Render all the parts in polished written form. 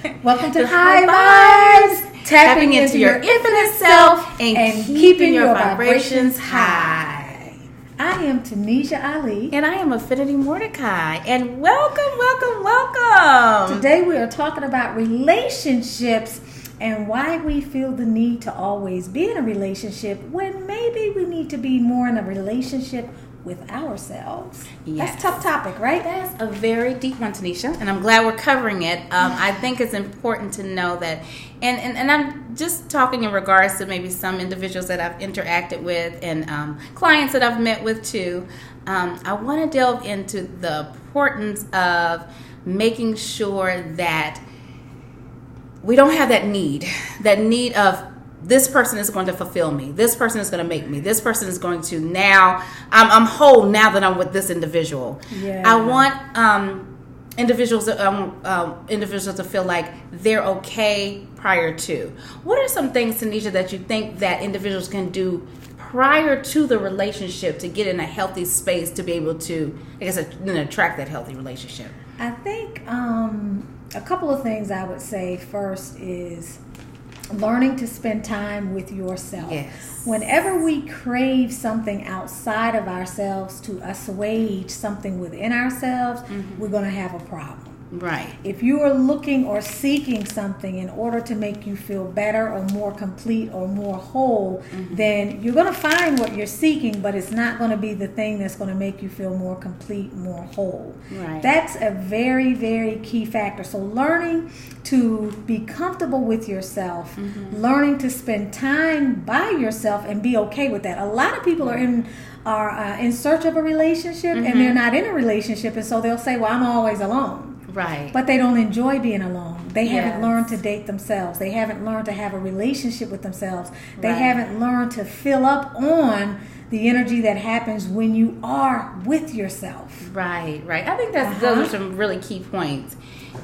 Welcome to High Vibes, tapping into your infinite self and keeping your vibrations high. I am Tanisha Ali. And I am Affinity Mordecai. And welcome. Today we are talking about relationships and why we feel the need to always be in a relationship when maybe we need to be more in a relationship with ourselves. Yes. That's a tough topic, right? That's a very deep one, Tanisha, and I'm glad we're covering it. I think it's important to know that, and I'm just talking in regards to maybe some individuals that I've interacted with and clients that I've met with too. I want to delve into the importance of making sure that we don't have that need of this person is going to fulfill me. This person is going to make me. This person is going to now. I'm whole now that I'm with this individual. Yeah. I want individuals to feel like they're okay prior to. What are some things, Tanisha, that you think that individuals can do prior to the relationship to get in a healthy space to be able to, I guess, attract that healthy relationship? I think a couple of things I would say first is learning to spend time with yourself. Yes. Whenever we crave something outside of ourselves to assuage something within ourselves, we're going to have a problem. Right. If you are looking or seeking something in order to make you feel better or more complete or more whole, then you're going to find what you're seeking, but it's not going to be the thing that's going to make you feel more complete, more whole. Right. That's a very, very key factor. So learning to be comfortable with yourself, learning to spend time by yourself and be okay with that. A lot of people are in search of a relationship and they're not in a relationship, and so they'll say, well, I'm always alone. Right. But they don't enjoy being alone. They haven't learned to date themselves. They haven't learned to have a relationship with themselves. They haven't learned to fill up on the energy that happens when you are with yourself. Right. I think those are some really key points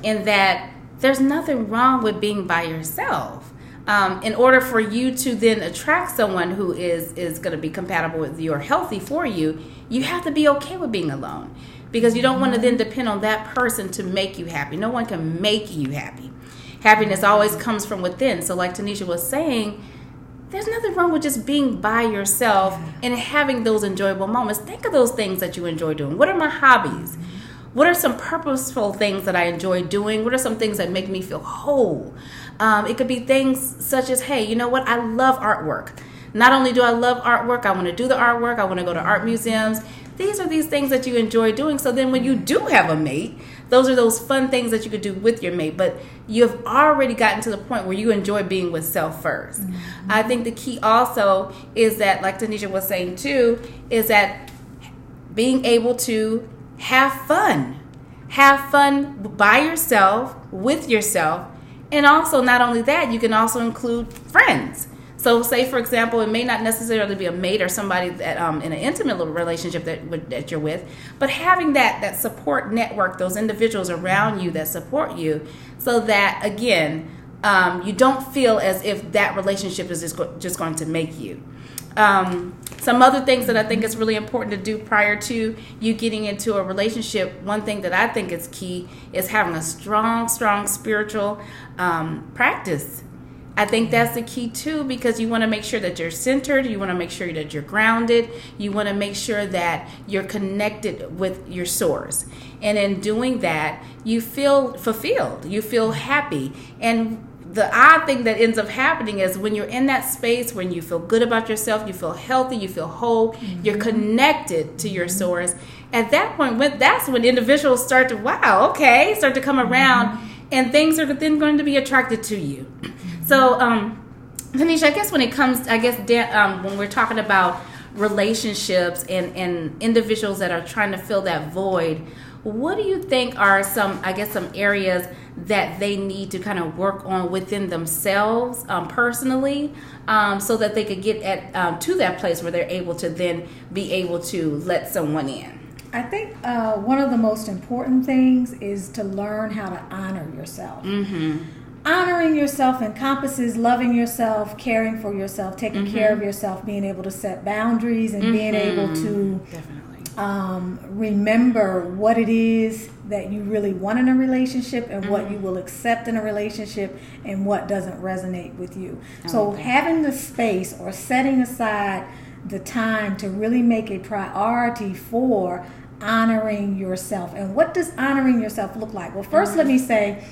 in that there's nothing wrong with being by yourself. In order for you to then attract someone who is going to be compatible with you or healthy for you, you have to be okay with being alone. Because you don't want to then depend on that person to make you happy. No one can make you happy. Happiness always comes from within. So like Tanisha was saying, there's nothing wrong with just being by yourself and having those enjoyable moments. Think of those things that you enjoy doing. What are my hobbies? What are some purposeful things that I enjoy doing? What are some things that make me feel whole? It could be things such as, hey, you know what? I love artwork. Not only do I love artwork, I want to do the artwork. I want to go to art museums. These are these things that you enjoy doing. So then when you do have a mate, those are those fun things that you could do with your mate. But you've already gotten to the point where you enjoy being with self first. I think the key also is that, like Tanisha was saying too, is that being able to have fun. Have fun by yourself, with yourself. And also, not only that, you can also include friends. So say, for example, it may not necessarily be a mate or somebody that in an intimate relationship that you're with, but having that support network, those individuals around you that support you, so that, again, you don't feel as if that relationship is just going to make you. Some other things that I think is really important to do prior to you getting into a relationship, one thing that I think is key is having a strong spiritual practice. I think that's the key too, because you want to make sure that you're centered, you want to make sure that you're grounded, you want to make sure that you're connected with your source. And in doing that, you feel fulfilled, you feel happy. And the odd thing that ends up happening is when you're in that space, when you feel good about yourself, you feel healthy, you feel whole, you're connected to your source. At that point, that's when individuals start to come around, and things are then going to be attracted to you. So, Tanisha, I guess when it comes, when we're talking about relationships and individuals that are trying to fill that void, what do you think are some areas that they need to kind of work on within themselves personally, so that they could get to that place where they're able to then be able to let someone in? I think one of the most important things is to learn how to honor yourself. Honoring yourself encompasses loving yourself, caring for yourself, taking care of yourself, being able to set boundaries, and being able to remember what it is that you really want in a relationship and what you will accept in a relationship and what doesn't resonate with you. So having the space or setting aside the time to really make a priority for honoring yourself. And what does honoring yourself look like? Well, first let me say,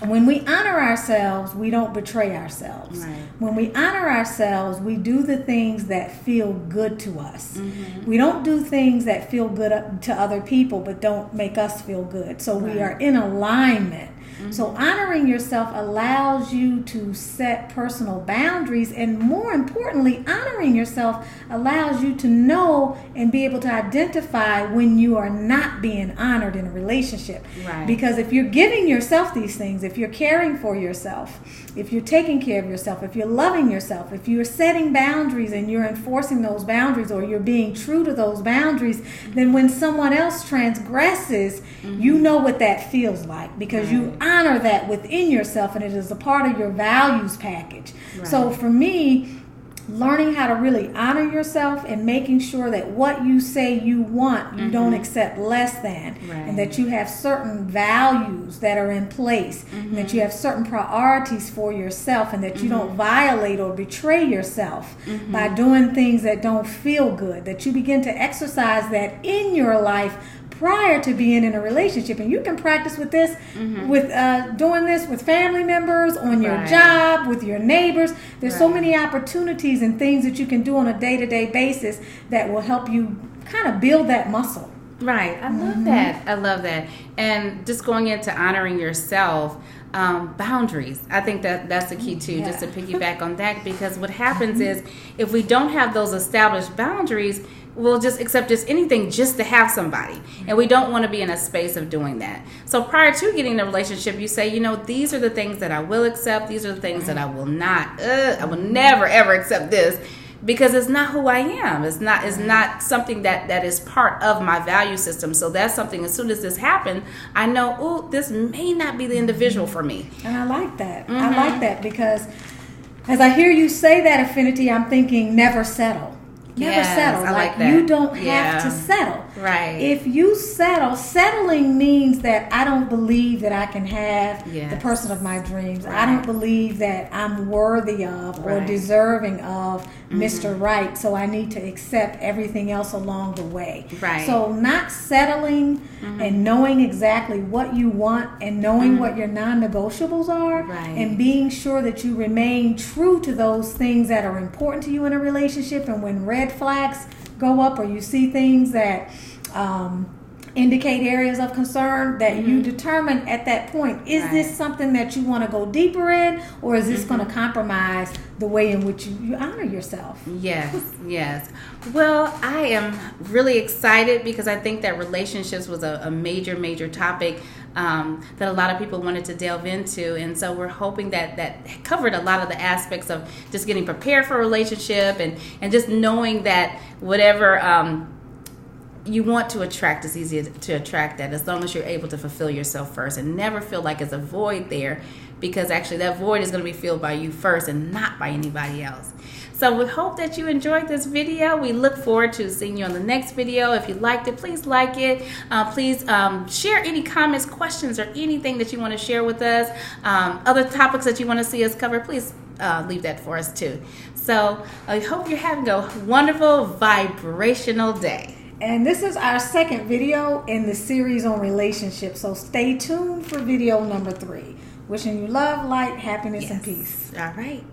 when we honor ourselves, we don't betray ourselves. Right. When we honor ourselves, we do the things that feel good to us. We don't do things that feel good to other people but don't make us feel good. So we are in alignment. So honoring yourself allows you to set personal boundaries, and more importantly, honoring yourself allows you to know and be able to identify when you are not being honored in a relationship. Right. Because if you're giving yourself these things, if you're caring for yourself, if you're taking care of yourself, if you're loving yourself, if you're setting boundaries and you're enforcing those boundaries, or you're being true to those boundaries, then when someone else transgresses, you know what that feels like, because you honor that within yourself, and it is a part of your values package. So for me, learning how to really honor yourself and making sure that what you say you want, you don't accept less than, and that you have certain values that are in place, and that you have certain priorities for yourself, and that you don't violate or betray yourself by doing things that don't feel good, that you begin to exercise that in your life prior to being in a relationship. And you can practice with this, with doing this with family members, on your job, with your neighbors. There's so many opportunities and things that you can do on a day-to-day basis that will help you kind of build that muscle. Right. I love that. I love that. And just going into honoring yourself, boundaries. I think that's the key too, just to piggyback on that, because what happens is if we don't have those established boundaries, we'll just accept just anything just to have somebody. And we don't want to be in a space of doing that. So prior to getting in a relationship, you say, these are the things that I will accept. These are the things that I will not. I will never, ever accept this, because it's not who I am. It's not something that is part of my value system. So that's something, as soon as this happened, I know, this may not be the individual for me. And I like that. I like that, because as I hear you say that, Affinity, I'm thinking never settle. Never settle. I like that. You don't have to settle. Right. If you settle, settling means that I don't believe that I can have the person of my dreams. I don't believe that I'm worthy of or deserving of Mr. Right. So I need to accept everything else along the way. Right. So not settling and knowing exactly what you want and knowing what your non-negotiables are, and being sure that you remain true to those things that are important to you in a relationship. And when red flags go up, or you see things that indicate areas of concern, that you determine at that point, is this something that you want to go deeper in, or is this going to compromise the way in which you honor yourself? Yes. Well, I am really excited, because I think that relationships was a major topic that a lot of people wanted to delve into. And so we're hoping that covered a lot of the aspects of just getting prepared for a relationship, and just knowing that whatever you want to attract, it's easy to attract that, as long as you're able to fulfill yourself first, and never feel like it's a void there, because actually that void is going to be filled by you first and not by anybody else. So we hope that you enjoyed this video. We look forward to seeing you on the next video. If you liked it, please like it. Please share any comments, questions, or anything that you want to share with us. Other topics that you want to see us cover, please leave that for us too. So I hope you're having a wonderful vibrational day. And this is our second video in the series on relationships. So stay tuned for video number 3. Wishing you love, light, happiness, and peace. All right.